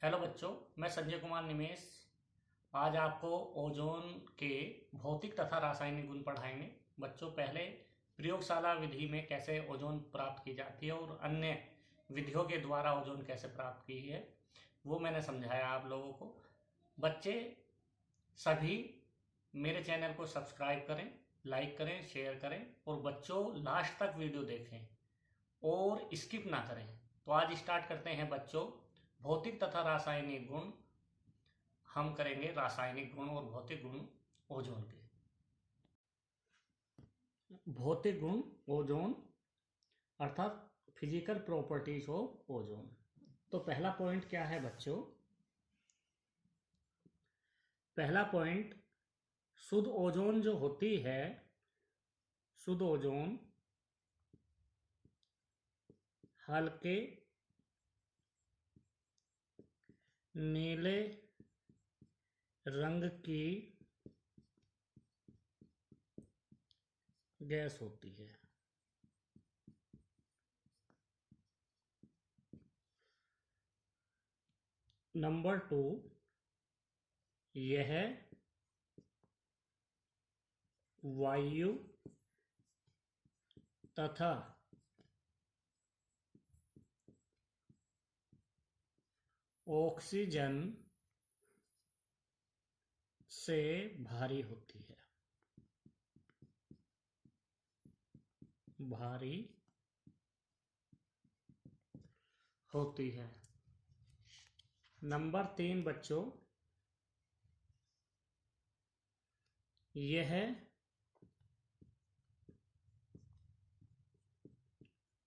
Hello बच्चों, मैं संजय कुमार निमेश आज आपको ओजोन के भौतिक तथा रासायनिक गुण पढ़ाएंगे। बच्चों, पहले प्रयोगशाला विधि में कैसे ओजोन प्राप्त की जाती है और अन्य विधियों के द्वारा ओजोन कैसे प्राप्त की है वो मैंने समझाया आप लोगों को। बच्चे सभी मेरे चैनल को सब्सक्राइब करें, लाइक करें, शेयर करें और बच्चों लास्ट तक वीडियो देखें और स्किप ना करें। तो आज स्टार्ट करते हैं बच्चों, भौतिक तथा रासायनिक गुण। हम करेंगे रासायनिक गुण और भौतिक गुण ओजोन के। भौतिक गुण ओजोन अर्थात फिजिकल प्रॉपर्टीज ऑफ ओजोन। तो पहला पॉइंट क्या है बच्चों? पहला पॉइंट, शुद्ध ओजोन जो होती है, शुद्ध ओजोन हल्के नीले रंग की गैस होती है। नंबर 2, यह वायु तथा ऑक्सीजन से भारी होती है। भारी होती है। नंबर 3 बच्चों, यह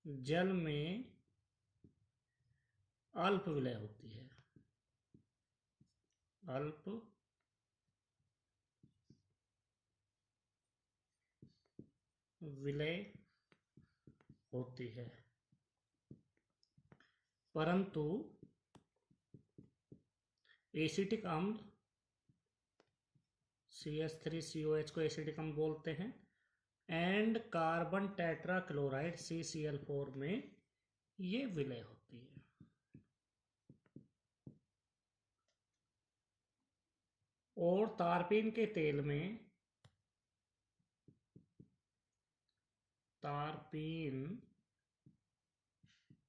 जल में अल्प विलय होती है। अल्प विलय होती है, परंतु एसिटिक अम्ल CH3COH को एसिटिक अम्ल बोलते हैं and carbon tetra chloride CCl4 में ये विलय होती है। और तारपीन के तेल में, तारपीन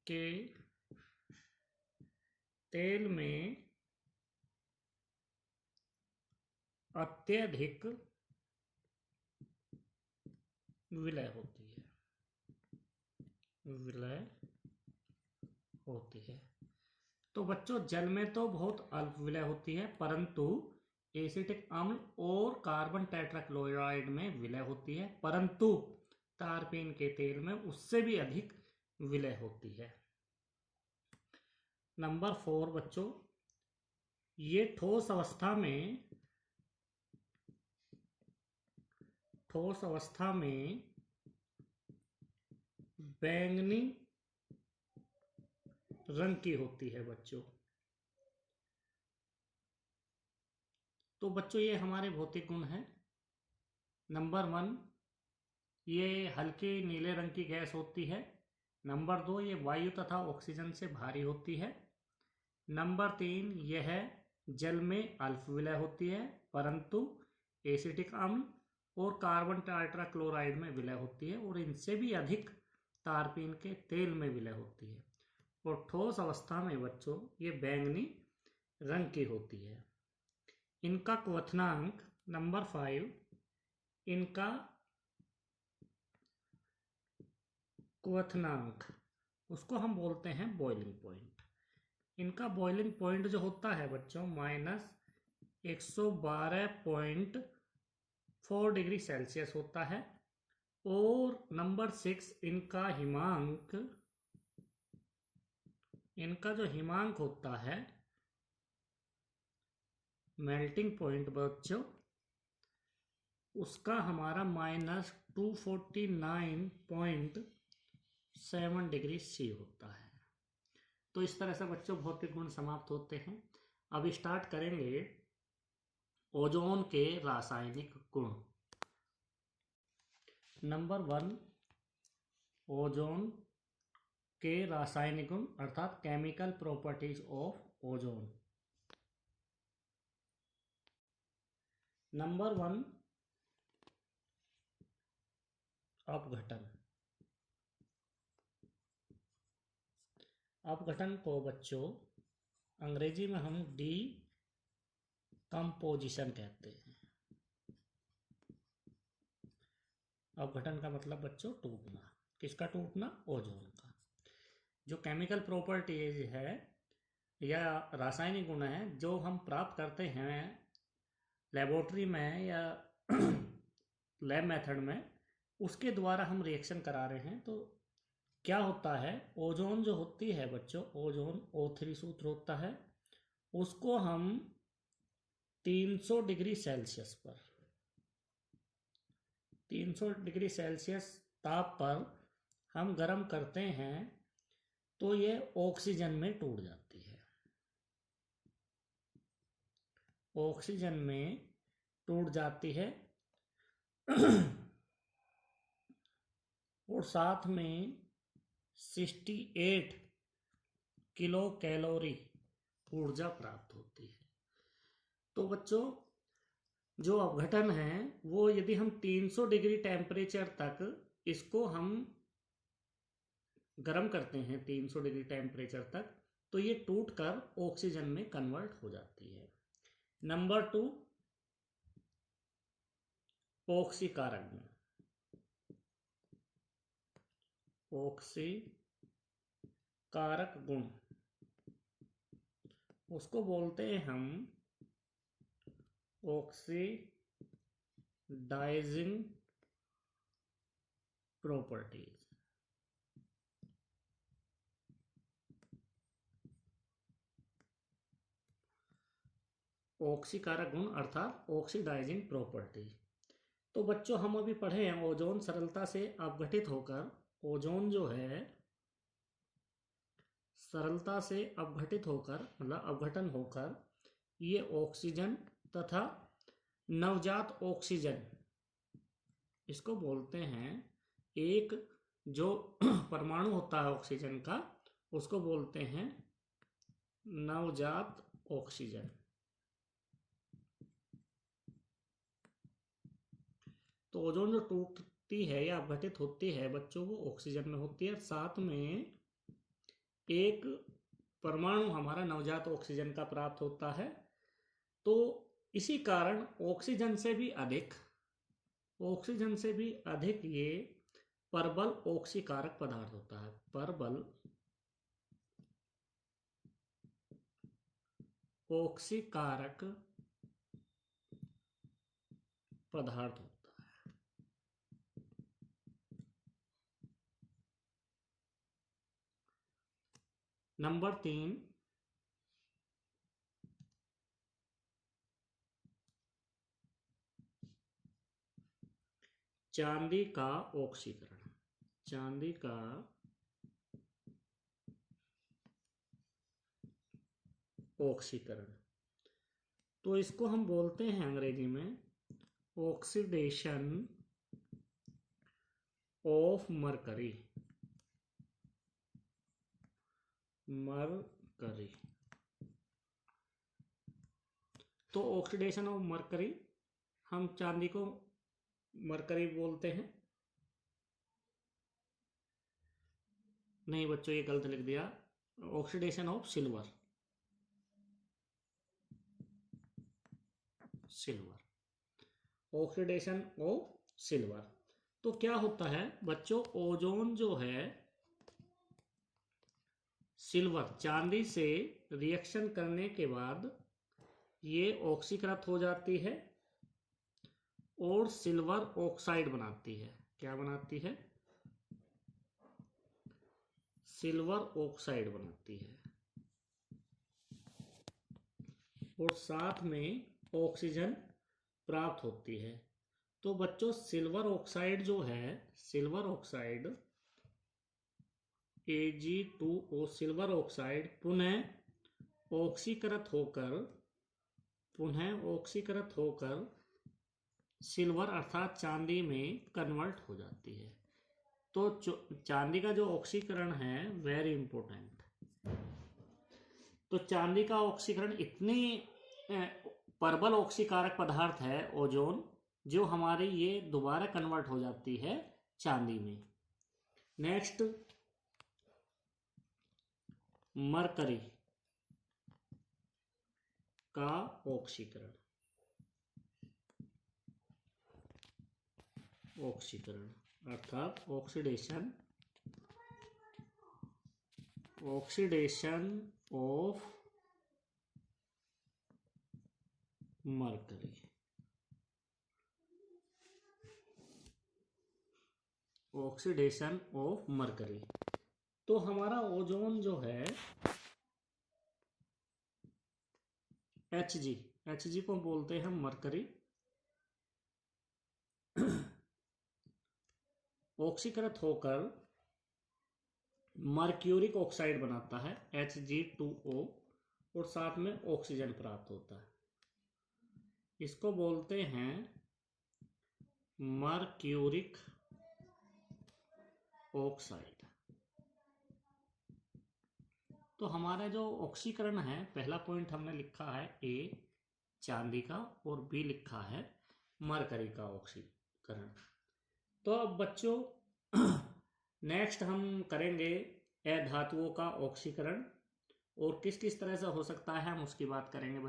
के तेल में अत्यधिक विलय होती है। विलय होती है। तो बच्चों, जल में तो बहुत अल्प विलय होती है, परंतु एसिटिक अम्ल और कार्बन टेट्राक्लोराइड में विलय होती है, परंतु तारपीन के तेल में उससे भी अधिक विलय होती है। नंबर 4 बच्चों, ये ठोस अवस्था में बैंगनी रंग की होती है बच्चों। तो बच्चों, ये हमारे भौतिक गुण हैं। नंबर 1, ये हल्के नीले रंग की गैस होती है। नंबर 2, ये वायु तथा ऑक्सीजन से भारी होती है। नंबर 3, यह जल में अल्प विलय होती है, परंतु एसिटिक अम्ल और कार्बन टेट्राक्लोराइड में विलय होती है और इनसे भी अधिक तारपीन के तेल में विलय होती है। और ठोस अवस्था में बच्चों ये बैंगनी रंग की होती है। इनका क्वथनांक नंबर 5, इनका क्वथनांक उसको हम बोलते हैं बॉइलिंग पॉइंट। इनका बॉइलिंग पॉइंट जो होता है बच्चों -112.4 डिग्री सेल्सियस होता है। और नंबर 6, इनका जो हिमांक होता है, मेल्टिंग पॉइंट बच्चों, उसका हमारा -249.7 डिग्री C होता है। तो इस तरह से बच्चों भौतिक गुण समाप्त होते हैं। अब स्टार्ट करेंगे ओजोन के रासायनिक गुण। नंबर 1, ओजोन के रासायनिक गुण अर्थात chemical properties of ozone. Number 1 अपघटन। अपघटन को बच्चों अंग्रेजी में हम कंपोजिशन कहते हैं। अपघटन का मतलब बच्चों टूटना। किसका टूटना? ओजोन का। जो केमिकल प्रॉपर्टीज है या रासायनिक गुण है जो हम प्राप्त करते हैं लेबोरेटरी में या लैब मेथड में, उसके द्वारा हम रिएक्शन करा रहे हैं। तो क्या होता है, ओजोन जो होती है बच्चों, ओजोन O3 सूत्र होता है, उसको हम 300 डिग्री सेल्सियस पर, 300 डिग्री सेल्सियस ताप पर हम गर्म करते हैं तो ये ऑक्सीजन में टूट जाती है। ऑक्सीजन में टूट जाती है और साथ में 68 किलो कैलोरी ऊर्जा प्राप्त होती है। तो बच्चों जो अपघटन है वो यदि हम 300 डिग्री टेम्परेचर तक इसको हम गर्म करते हैं 300 डिग्री टेम्परेचर तक, तो ये टूटकर ऑक्सीजन में कन्वर्ट हो जाती है। नंबर 2 ऑक्सीकारक गुण। ऑक्सीकारक गुण उसको बोलते हैं हम ऑक्सीडाइजिंग प्रॉपर्टीज। ऑक्सीकारक गुण अर्थात ऑक्सीडाइजिंग प्रॉपर्टी। तो बच्चों हम अभी पढ़े हैं ओजोन सरलता से अपघटित होकर, ओजोन जो है सरलता से अपघटित होकर मतलब अपघटन होकर ये ऑक्सीजन तथा नवजात ऑक्सीजन, इसको बोलते हैं, एक जो परमाणु होता है ऑक्सीजन का उसको बोलते हैं नवजात ऑक्सीजन। तो ओजोन जो टूटती है या अपघटित होती है बच्चों वो ऑक्सीजन में होती है, साथ में एक परमाणु हमारा नवजात ऑक्सीजन का प्राप्त होता है। तो इसी कारण ऑक्सीजन से भी अधिक ये परबल ऑक्सीकारक पदार्थ होता है। परबल ऑक्सीकारक पदार्थ होता है। नंबर 3 चांदी का ऑक्सीकरण। चांदी का ऑक्सीकरण, तो इसको हम बोलते हैं अंग्रेजी में ऑक्सीडेशन ऑफ मरकरी। मरकरी, तो ऑक्सीडेशन ऑफ मरकरी, हम चांदी को मरकरी बोलते हैं। नहीं बच्चों ये गलत लिख दिया, oxidation of silver. Oxidation of silver. तो क्या होता है बच्चों, ओजोन जो है सिल्वर चांदी से रिएक्शन करने के बाद ये ऑक्सीकृत हो जाती है और सिल्वर ऑक्साइड बनाती है। क्या बनाती है? सिल्वर ऑक्साइड बनाती है और साथ में ऑक्सीजन प्राप्त होती है। तो बच्चों सिल्वर ऑक्साइड जो है, silver oxide Ag2O, silver oxide पुनः ऑक्सीकृत होकर सिल्वर अर्थात चांदी में कन्वर्ट हो जाती है। तो चांदी का जो ऑक्सीकरण है वेरी इंपॉर्टेंट। तो चांदी का ऑक्सीकरण इतनी प्रबल ऑक्सीकारक पदार्थ है ओजोन, जो हमारी ये दोबारा कन्वर्ट हो जाती है चांदी में। नेक्स्ट, मरकरी का ऑक्सीकरण। ऑक्सीकरण अर्थात oxidation of mercury. Oxidation of mercury. तो हमारा ओजोन जो है Hg को बोलते हैं मरकरी। ऑक्सीकृत होकर मर्क्यूरिक ऑक्साइड बनाता है Hg2O, और साथ में ऑक्सीजन प्राप्त होता है। इसको बोलते हैं मर्क्यूरिक ऑक्साइड। तो हमारा जो ऑक्सीकरण है, पहला पॉइंट हमने लिखा है ए चांदी का, और बी लिखा है मरकरी का ऑक्सीकरण। तो अब बच्चों नेक्स्ट हम करेंगे अधातुओं का ऑक्सीकरण, और किस किस तरह से हो सकता है हम उसकी बात करेंगे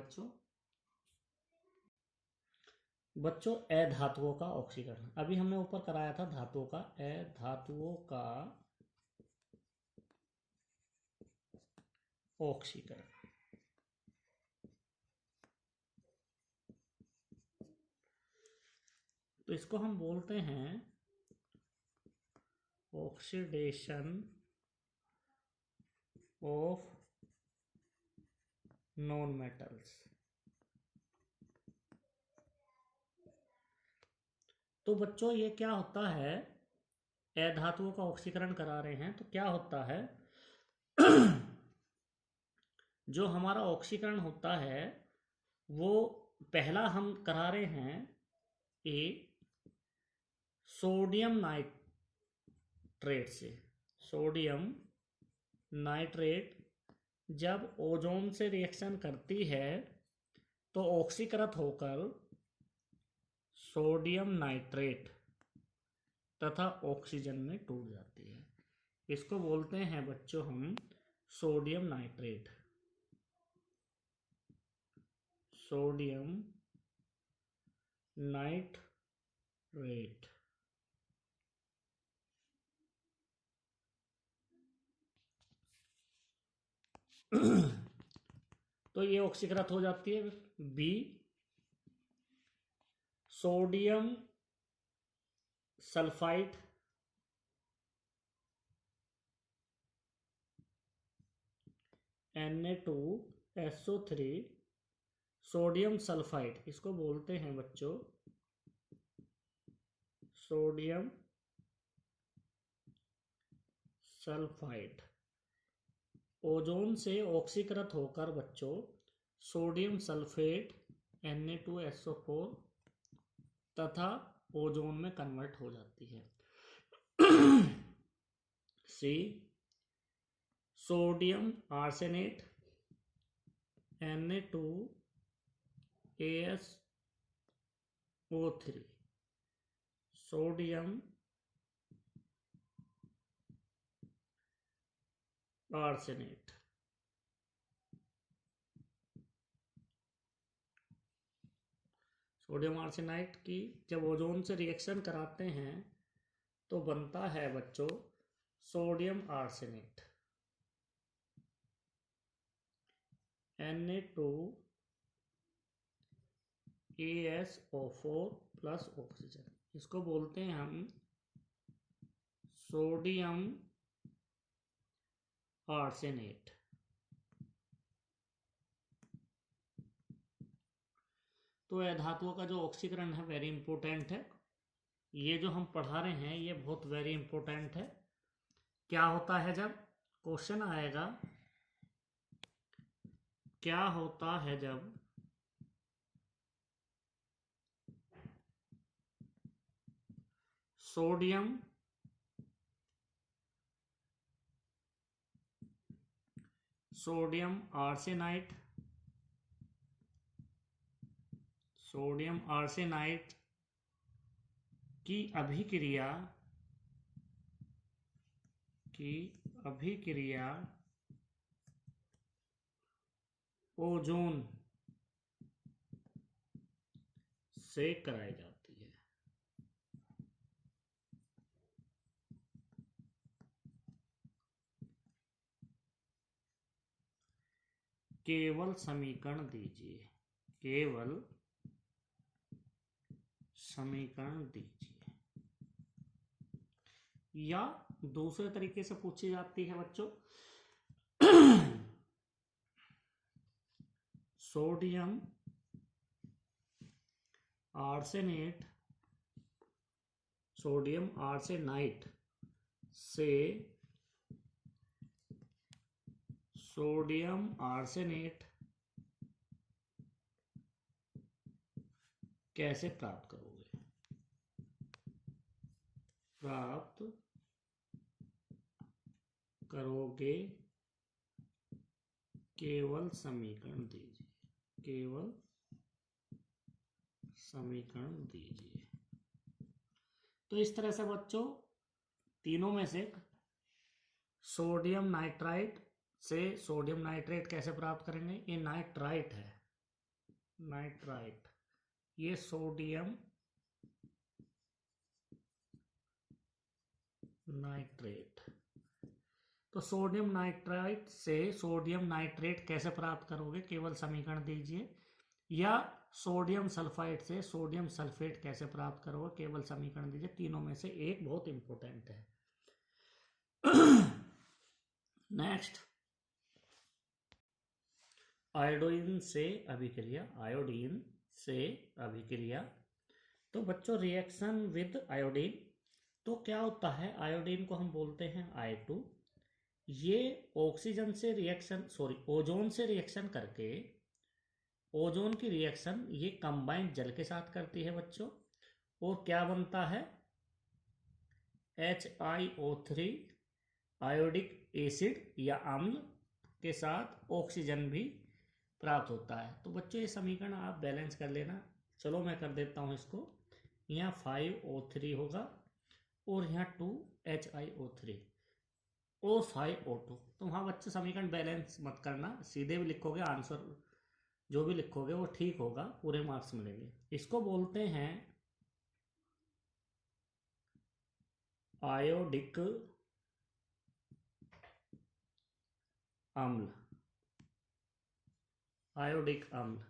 बच्चों अधातुओं का ऑक्सीकरण। अभी हमने ऊपर कराया था धातुओं का। अधातुओं का ऑक्सीकरण। तो इसको हम बोलते हैं ऑक्सीडेशन ऑफ नॉन मेटल्स। तो बच्चों ये क्या होता है, अधातुओं का ऑक्सीकरण करा रहे हैं तो क्या होता है जो हमारा ऑक्सीकरण होता है वो पहला हम करा रहे हैं ए सोडियम नाइट्रेट से। सोडियम नाइट्रेट जब ओजोन से रिएक्शन करती है तो ऑक्सीकृत होकर सोडियम नाइट्रेट तथा ऑक्सीजन में टूट जाती है। इसको बोलते हैं बच्चों हम सोडियम नाइट्रेट। Sodium nitrate. तो ये ऑक्सीकृत हो जाती है। B sodium sulphide Na2SO3 sodium sulphide, इसको बोलते हैं बच्चों सोडियम सल्फाइड। ओजोन से ऑक्सीकृत होकर बच्चों सोडियम सल्फेट Na2SO4 तथा ओजोन में कन्वर्ट हो जाती है। C sodium arsenate Na2AsO3 sodium arsenate. Sodium arsenite की जब ओजोन से रिएक्शन कराते हैं तो बनता है बच्चों sodium arsenate Na2AsO4 plus oxygen. इसको बोलते हैं हम सोडियम आर्सेनेट। तो यह धातुओं का जो ऑक्सीकरण है वेरी इंपॉर्टेंट है। ये जो हम पढ़ा रहे हैं ये बहुत वेरी इंपॉर्टेंट है। क्या होता है जब क्वेश्चन आएगा, क्या होता है जब sodium sodium arsenite, sodium arsenite की अभिक्रिया ओजोन से कराई जाती है। केवल समीकरण दीजिए, केवल समीकरण दीजिए। या दूसरे तरीके से पूछी जाती है बच्चों, सोडियम आर्सेनेट, सोडियम आर्सेनाइट से सोडियम आर्सेनेट कैसे प्राप्त करोगे? प्राप्त करोगे, केवल समीकरण दीजिए, केवल समीकरण दीजिए। तो इस तरह से बच्चों तीनों में से सोडियम नाइट्राइट से सोडियम नाइट्रेट कैसे प्राप्त करेंगे? ये नाइट्राइट है, नाइट्राइट, ये सोडियम नाइट्रेट। तो सोडियम नाइट्राइट से सोडियम नाइट्रेट कैसे प्राप्त करोगे? केवल समीकरण दीजिए। या सोडियम सल्फाइड से सोडियम सल्फेट कैसे प्राप्त करोगे? केवल समीकरण दीजिए। तीनों में से एक बहुत इंपॉर्टेंट है। नेक्स्ट, आयोडीन से अभिक्रिया, आयोडीन से अभिक्रिया। तो बच्चों रिएक्शन विद आयोडीन, तो क्या होता है? आयोडीन को हम बोलते हैं I2। ये ऑक्सीजन से रिएक्शन, ओजोन से रिएक्शन करके, ओजोन की रिएक्शन ये कंबाइंड जल के साथ करती है बच्चों। और क्या बनता है? HiO3 आयोडिक एसिड या अम्ल के साथ ऑक्सीजन भी प्राप्त होता है। तो बच्चों ये समीकरण आप बैलेंस कर लेना। चलो मैं कर देता हूँ इसको। यहाँ 5O3 होगा और यहाँ 2HiO3 और 5O2। तो वहाँ बच्चे समीकरण बैलेंस मत करना, सीधे भी लिखोगे, आंसर जो भी लिखोगे वो ठीक होगा, पूरे मार्क्स मिलेंगे। इसको बोलते हैं आयोडिक अम्ल, आयोडिक अम्ल।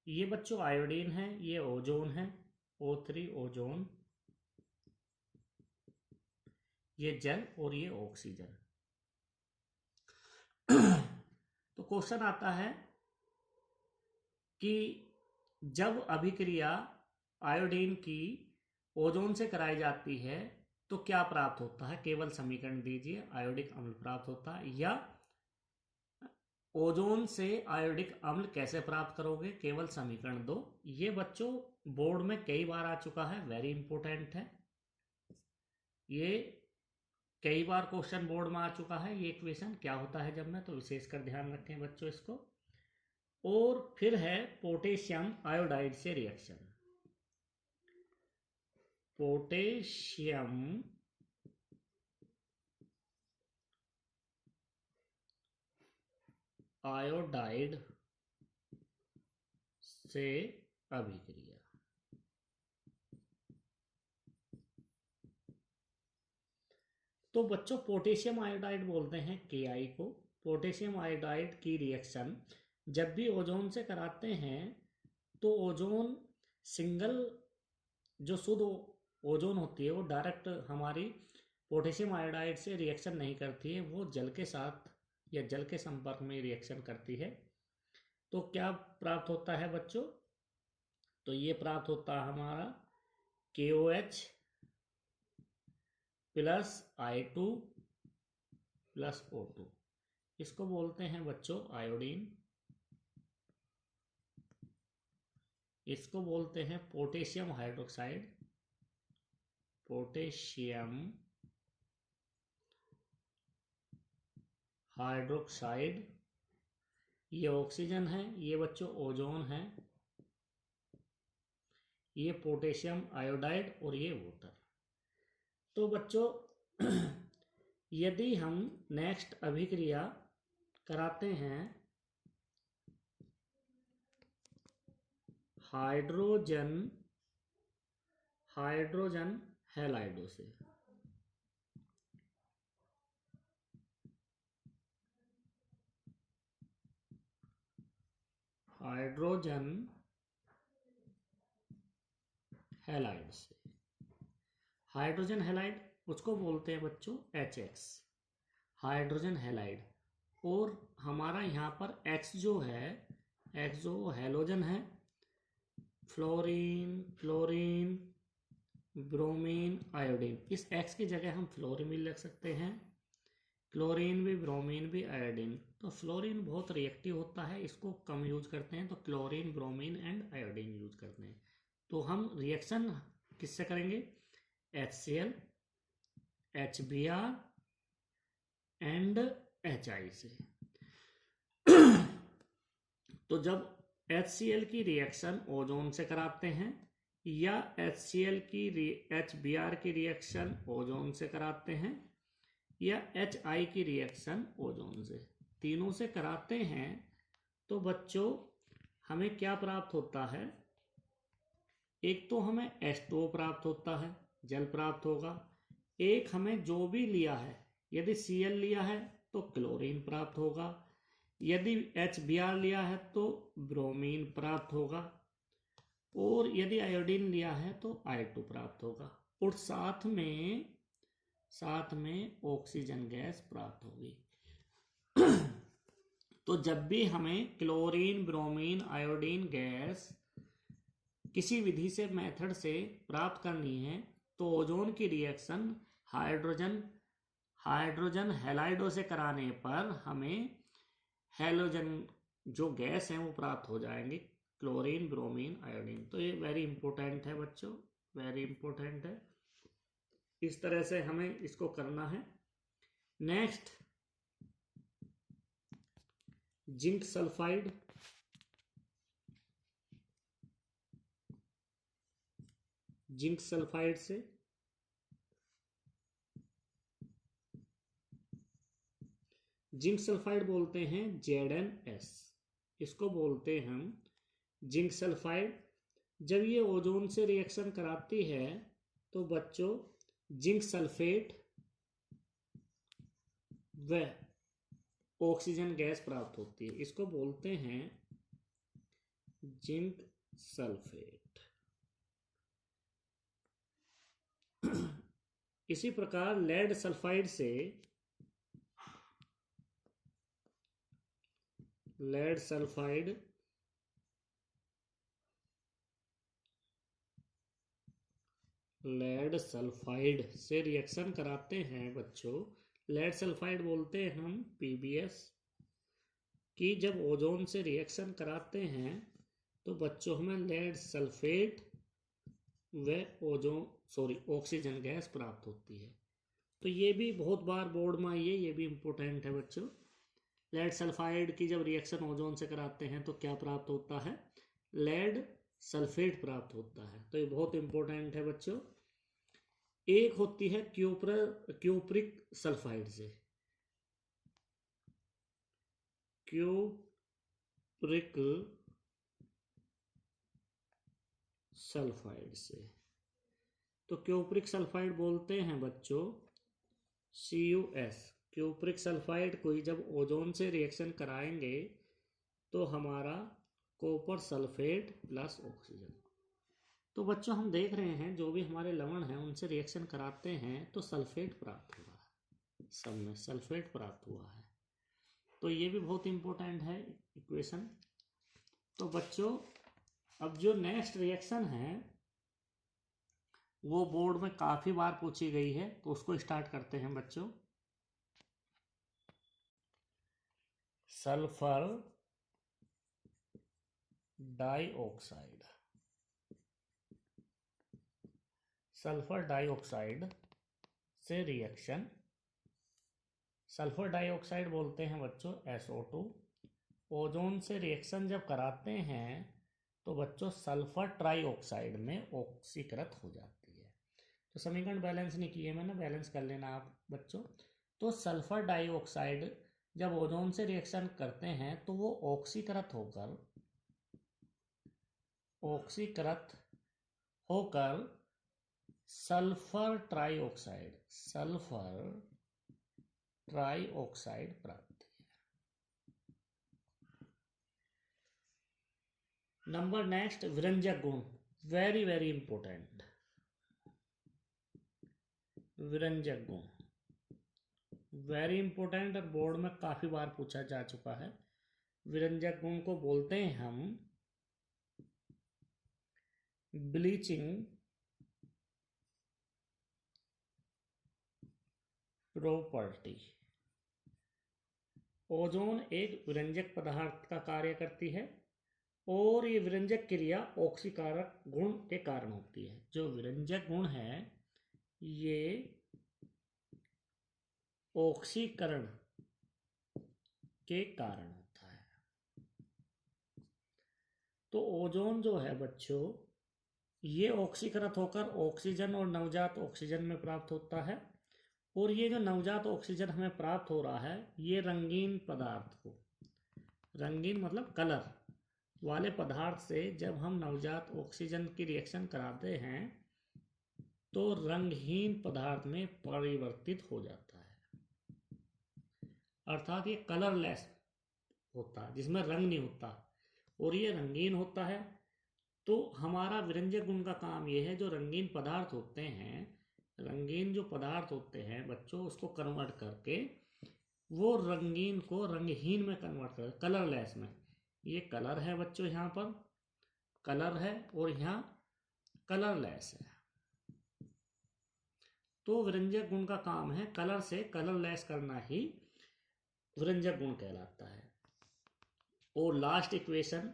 ये बच्चों आयोडीन है, ये ओजोन है, O3 ओजोन, ये जल और ये ऑक्सीजन। तो क्वेश्चन आता है कि जब अभिक्रिया आयोडीन की ओजोन से कराई जाती है तो क्या प्राप्त होता है? केवल समीकरण दीजिए। आयोडिक अम्ल प्राप्त होता है। या ओजोन से आयोडिक अम्ल कैसे प्राप्त करोगे? केवल समीकरण दो। ये बच्चों बोर्ड में कई बार आ चुका है, वेरी इंपॉर्टेंट है। ये कई बार क्वेश्चन बोर्ड में आ चुका है। ये इक्वेशन क्या होता है जब में, तो विशेषकर ध्यान रखें बच्चों इसको। और फिर है पोटेशियम आयोडाइड से रिएक्शन, पोटेशियम आयोडाइड से अभिक्रिया। तो बच्चों पोटेशियम आयोडाइड बोलते हैं Ki को। पोटेशियम आयोडाइड की रिएक्शन जब भी ओजोन से कराते हैं तो ओजोन सिंगल, जो शुद्ध ओजोन होती है वो डायरेक्ट हमारी पोटेशियम आयोडाइड से रिएक्शन नहीं करती है, वो जल के साथ या जल के संपर्क में रिएक्शन करती है। तो क्या प्राप्त होता है बच्चों? तो ये प्राप्त होता है हमारा KOH plus I2 plus O2। इसको बोलते हैं बच्चों आयोडीन। इसको बोलते हैं पोटेशियम हाइड्रोक्साइड, पोटेशियम हाइड्रोक्साइड ये ऑक्सीजन है, ये बच्चों ओजोन है, ये पोटेशियम आयोडाइड और ये वाटर। तो बच्चों यदि हम नेक्स्ट अभिक्रिया कराते हैं हाइड्रोजन हैलाइडो से, हाइड्रोजन हैलाइड से, हाइड्रोजन हैलाइड उसको बोलते हैं बच्चों HX, हाइड्रोजन हैलाइड। और हमारा यहाँ पर X जो है, X जो हैलोजन है, फ्लोरीन, क्लोरीन, ब्रोमीन, आयोडीन, इस X की जगह हम फ्लोरीन भी लिख सकते हैं, क्लोरीन भी, ब्रोमीन भी, आयोडीन। तो फ्लोरीन बहुत रिएक्टिव होता है, इसको कम यूज करते हैं, तो chlorine, bromine and iodine use करते हैं। तो हम रिएक्शन किससे करेंगे? HCl, HBr एंड HI से। तो जब HCl की रिएक्शन ओजोन से कराते हैं या HBr की रिएक्शन ओजोन से कराते हैं या HI की रिएक्शन ओजोन से, तीनों से कराते हैं, तो बच्चों हमें क्या प्राप्त होता है? एक तो हमें H2O प्राप्त होता है, जल प्राप्त होगा। एक हमें जो भी लिया है, यदि Cl लिया है तो क्लोरीन प्राप्त होगा, यदि HBr लिया है तो ब्रोमीन प्राप्त होगा, और यदि आयोडीन लिया है तो I2 प्राप्त होगा, और साथ में ऑक्सीजन गैस प्राप्त होगी। तो जब भी हमें क्लोरीन, ब्रोमीन, आयोडीन गैस किसी विधि से, मेथड से प्राप्त करनी है, तो ओजोन की रिएक्शन हाइड्रोजन हैलाइडो से कराने पर हमें हैलोजन जो गैस है वो प्राप्त हो जाएंगे, क्लोरीन, ब्रोमीन, आयोडीन। तो ये वेरी इंपॉर्टेंट है बच्चों, वेरी इंपॉर्टेंट है। इस तरह से हमें इसको करना है। Next, zinc sulphide, zinc sulphide से जिंक सल्फाइड बोलते हैं ZnS, इसको बोलते हैं हम जिंक सल्फाइड। जब ये ओजोन से रिएक्शन कराती है तो बच्चों जिंक सल्फेट व ऑक्सीजन गैस प्राप्त होती है, इसको बोलते हैं जिंक सल्फेट। इसी प्रकार लेड सल्फाइड से लेड सल्फाइड से रिएक्शन कराते हैं बच्चों, लेड सल्फाइड बोलते हैं हम PbS की। जब ओजोन से रिएक्शन कराते हैं तो बच्चों हमें लेड सल्फेट व ऑक्सीजन गैस प्राप्त होती है। तो ये भी बहुत बार बोर्ड में आई है, ये भी इंपॉर्टेंट है बच्चों। लेड सल्फाइड की जब रिएक्शन ओजोन से कराते हैं तो क्या प्राप्त होता है? लेड सल्फेट प्राप्त होता है। तो ये बहुत इंपॉर्टेंट है बच्चों। एक होती है क्यूप्रिक सल्फाइड से, क्यूप्रिक सल्फाइड से। तो क्यूप्रिक सल्फाइड बोलते हैं बच्चों CuS। क्यूप्रिक सल्फाइड को जब ओजोन से रिएक्शन कराएंगे तो हमारा कॉपर सल्फेट प्लस ऑक्सीजन। तो बच्चों हम देख रहे हैं जो भी हमारे लवण हैं उनसे रिएक्शन कराते हैं तो सल्फेट प्राप्त हुआ है, सब में सल्फेट प्राप्त हुआ है। तो ये भी बहुत इंपॉर्टेंट है इक्वेशन। तो बच्चों अब जो नेक्स्ट रिएक्शन है वो बोर्ड में काफी बार पूछी गई है, तो उसको स्टार्ट करते हैं बच्चों। सल्फर डाइऑक्साइड, सल्फर डाइऑक्साइड से रिएक्शन, सल्फर डाइऑक्साइड बोलते हैं बच्चों SO2, ओजोन से रिएक्शन जब कराते हैं तो बच्चों सल्फर ट्राईऑक्साइड में ऑक्सीकृत हो जाती है। तो समीकरण बैलेंस नहीं किए मैंने, बैलेंस कर लेना आप बच्चों। तो सल्फर डाइऑक्साइड जब ओजोन से रिएक्शन करते हैं तो वो ऑक्सीकृत होकर सल्फर ट्राईऑक्साइड प्राप्त है। नंबर नेक्स्ट, विरंजक गुण, वेरी वेरी इंपॉर्टेंट। विरंजक गुण वेरी इंपॉर्टेंट और बोर्ड में काफी बार पूछा जा चुका है। विरंजक गुण को बोलते हैं हम ब्लीचिंग प्रॉपर्टी। ओजोन एक विरंजक पदार्थ का कार्य करती है और ये विरंजक क्रिया ऑक्सीकारक गुण के कारण होती है। जो विरंजक गुण है ये ऑक्सीकरण के कारण होता है। तो ओजोन जो है बच्चों ये ऑक्सीकृत होकर ऑक्सीजन और नवजात ऑक्सीजन में प्राप्त होता है। और ये जो नवजात ऑक्सीजन हमें प्राप्त हो रहा है ये रंगीन पदार्थ को, रंगीन मतलब कलर वाले पदार्थ से जब हम नवजात ऑक्सीजन की रिएक्शन कराते हैं तो रंगहीन पदार्थ में परिवर्तित हो जाता है। अर्थात ये कलरलेस होता है, जिसमें रंग नहीं होता और ये रंगीन होता है। तो हमारा विरंजक गुण का काम ये है, जो रंगीन पदार्थ होते हैं, रंगीन जो पदार्थ होते हैं बच्चों, उसको कन्वर्ट करके वो रंगीन को रंगहीन में कन्वर्ट कर, कलरलेस में। ये कलर है बच्चों, यहाँ पर कलर है और यहाँ कलरलेस है। तो विरंजक गुण का काम है कलर से कलरलेस करना ही विरंजक गुण कहलाता है। और लास्ट इक्वेशन,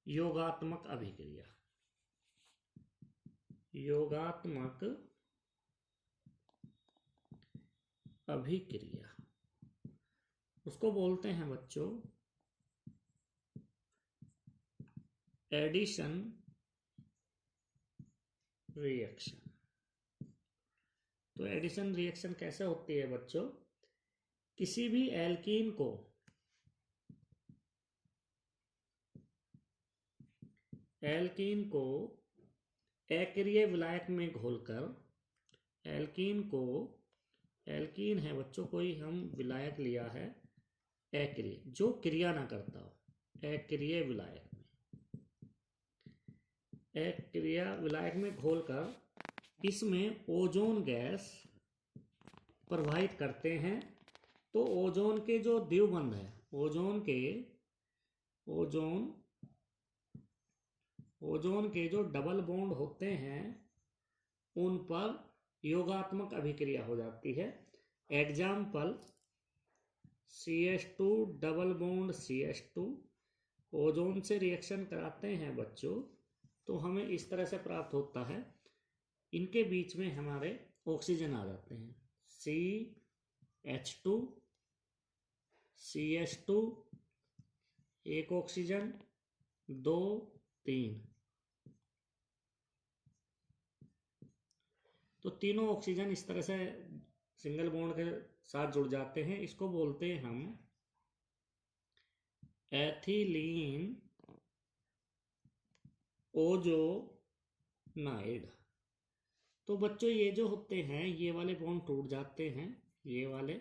योगात्मक अभिक्रिया। योगात्मक अभिक्रिया उसको बोलते हैं बच्चों एडिशन रिएक्शन। तो एडिशन रिएक्शन कैसे होती है बच्चों? किसी भी एल्कीन को अक्रिय विलायक में घोलकर, एल्कीन है बच्चों, कोई हम विलायक लिया है अक्रिय, जो क्रिया ना करता हो, अक्रिय विलायक में घोलकर इसमें ओजोन गैस प्रवाहित करते हैं। तो ओजोन के जो द्विबंध है, ओजोन के जो डबल बॉन्ड होते हैं उन पर योगात्मक अभिक्रिया हो जाती है। Example CH2 double bond CH2, ozone से रिएक्शन कराते हैं बच्चों तो हमें इस तरह से प्राप्त होता है। इनके बीच में हमारे ऑक्सीजन आ जाते हैं, CH2 CH2, एक ऑक्सीजन, 2 3, तो तीनों ऑक्सीजन इस तरह से सिंगल बॉन्ड के साथ जुड़ जाते हैं। इसको बोलते हैं हम एथिलीन ओजोनाइड। तो बच्चों ये जो होते हैं ये वाले बॉन्ड टूट जाते हैं, ये वाले,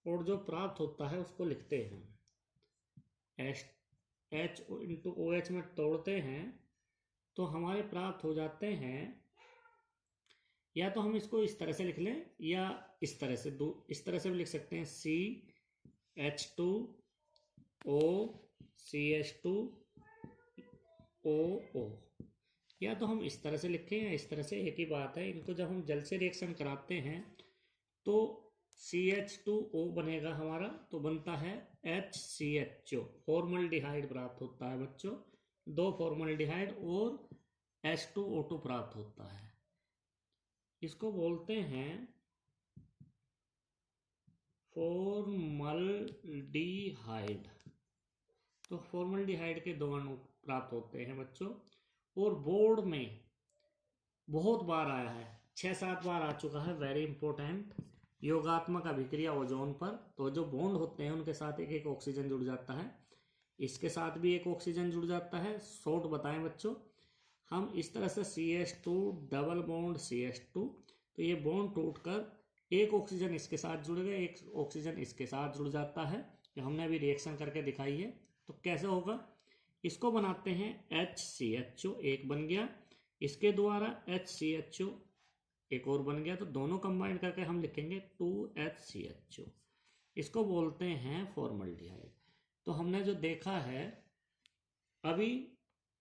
और जो प्राप्त होता है उसको लिखते हैं H/OH में तोड़ते हैं तो हमारे प्राप्त हो जाते हैं। या तो हम इसको इस तरह से लिख लें या इस तरह से भी लिख सकते हैं, CH2O CH2OO। या तो हम इस तरह से लिखें या इस तरह से, एक ही बात है। इनको जब हम जल से रिएक्शन कराते हैं तो CH2O बनेगा हमारा, तो बनता है HCHO, फॉर्मल्डिहाइड प्राप्त होता है बच्चों, 2 फॉर्मल्डिहाइड और H2O2 प्राप्त होता है। इसको बोलते हैं फॉर्मल्डिहाइड। तो फॉर्मल्डिहाइड के 2 अणु प्राप्त होते हैं बच्चों। और बोर्ड में बहुत बार आया है, 6-7 बार आ चुका है, वेरी इंपॉर्टेंट। योगात्मक अभिक्रिया ओजोन पर, तो जो बॉन्ड होते हैं उनके साथ एक एक ऑक्सीजन जुड़ जाता है, इसके साथ भी एक ऑक्सीजन जुड़ जाता है। शॉर्ट बताएं बच्चों, हम इस तरह से CH2 डबल बॉन्ड CH2, तो ये बॉन्ड टूटकर एक ऑक्सीजन इसके साथ जुड़ गया, एक ऑक्सीजन इसके साथ जुड़ जाता है। ये हमने अभी रिएक्शन करके दिखाई है। तो कैसे होगा, इसको बनाते हैं HCHO, एक बन गया, इसके द्वारा HCHO एक और बन गया, तो दोनों कंबाइन करके हम लिखेंगे 2HCHO। इसको बोलते हैं फॉर्मल्डिहाइड। तो हमने जो देखा है अभी,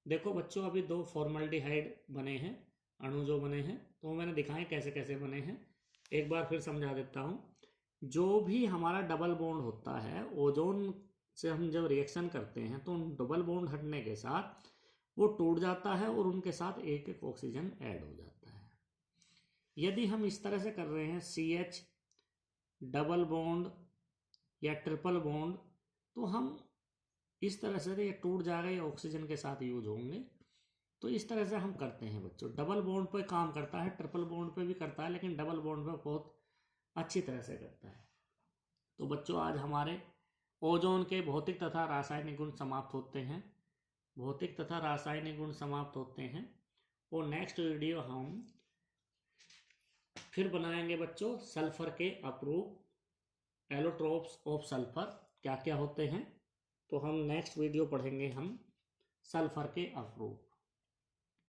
देखो बच्चों, अभी 2 फॉर्मल्डिहाइड बने हैं, अणु जो बने हैं, तो मैंने दिखाए कैसे कैसे बने हैं। एक बार फिर समझा देता हूँ। जो भी हमारा डबल बॉन्ड होता है, ओजोन से हम जब रिएक्शन करते हैं तो डबल बॉन्ड हटने के साथ वो टूट जाता है और उनके साथ एक एक ऑक्सीजन ऐड हो जाता है। यदि हम इस तरह से कर रहे हैं CH डबल बॉन्ड या ट्रिपल बॉन्ड, तो हम इस तरह से ये टूट जाएगा, ये ऑक्सीजन के साथ यूज होंगे। तो इस तरह से हम करते हैं बच्चों। डबल बॉन्ड पे काम करता है, ट्रिपल बॉन्ड पे भी करता है, लेकिन डबल बॉन्ड पे बहुत अच्छी तरह से करता है। तो बच्चों, आज हमारे ओजोन के भौतिक तथा रासायनिक गुण समाप्त होते हैं, भौतिक तथा रासायनिक गुण समाप्त होते हैं। और नेक्स्ट वीडियो हम फिर बनाएंगे बच्चों सल्फर के अप्रूप, एलोट्रोप्स ऑफ सल्फर क्या क्या होते हैं। तो हम नेक्स्ट वीडियो पढ़ेंगे हम सल्फर के अप्रूप।